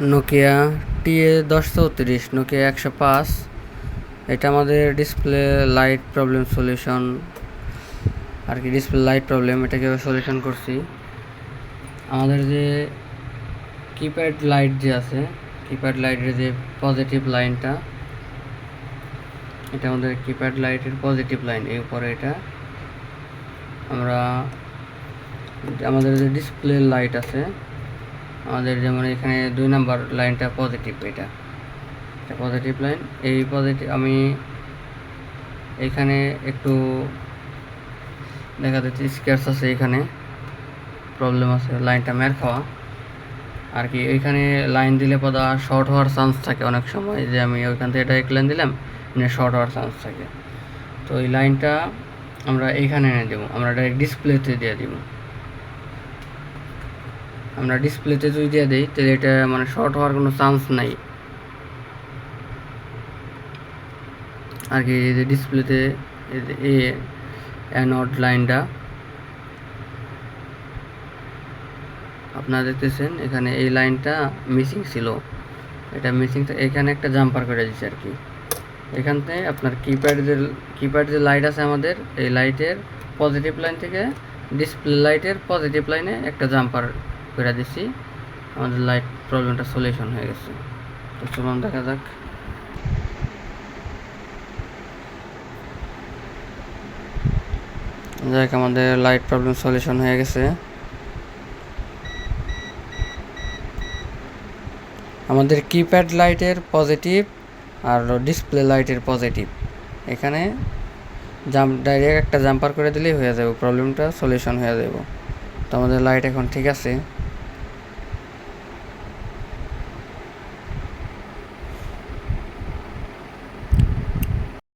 Nokia TA1034, Nokia 105। এটা আমাদের display light problem solution আর কি। ডিসপ্লে লাইট প্রবলেম, এটাকে সলিউশন করছি। আমাদের যে কিপ্যাড লাইট যে আছে, কিপ্যাড লাইটের যে পজিটিভ লাইনটা, এটা আমাদের কিপ্যাড লাইটের পজিটিভ লাইন। এই উপরে এটা আমরা আমাদের যে ডিসপ্লে লাইট আছে আমাদের, যেমন এখানে 2 নাম্বার লাইনটা পজিটিভ, এটা পজিটিভ লাইন। এই পজিটিভ আমি এখানে একটু দেখা যাচ্ছে স্ক্র্যাচ আছে, এখানে প্রবলেম আছে, লাইনটা মের খাওয়া আর কি। ওইখানে লাইন দিলে পদা শর্ট হওয়ার চান্স থাকে অনেক সময়, যে আমি ওইখান থেকে এটা এক লাইন দিলাম, মানে শর্ট হওয়ার চান্স থাকে। তো এই লাইনটা আমরা এইখানে এনে দেবো, আমরা ডাইরেক্ট ডিসপ্লেতে দিয়ে দিব। আমরা ডিসপ্লেতে যদি দিয়ে দিই তাহলে এটা মানে শর্ট হওয়ার কোনো চান্স নাই আর কি। এই যে ডিসপ্লেতে এই অ্যানোড লাইনটা আপনারা দেখতেছেন, এখানে এই লাইনটা মিসিং ছিল, এটা মিসিং, এখানে একটা জাম্পার করে দিচ্ছে আর কি। এখান থেকে আপনার কিপ্যাড যে লাইট আছে আমাদের, এই লাইটের পজিটিভ লাইন থেকে ডিসপ্লে লাইটের পজিটিভ লাইনে একটা জাম্পার করে দিচ্ছি, আমাদের লাইট প্রবলেমটা সলিউশন হয়ে গেছে। তো চলুন দেখা যাক। আমাদের লাইট প্রবলেম সলিউশন হয়ে গেছে। আমাদের কিপ্যাড লাইটের পজিটিভ আর ডিসপ্লে লাইটের পজিটিভ, এখানে ডাইরেক্ট একটা জাম্পার করে দিলেই হয়ে যাবে, প্রবলেমটা সলিউশন হয়ে যাবে। তো আমাদের লাইট এখন ঠিক আছে।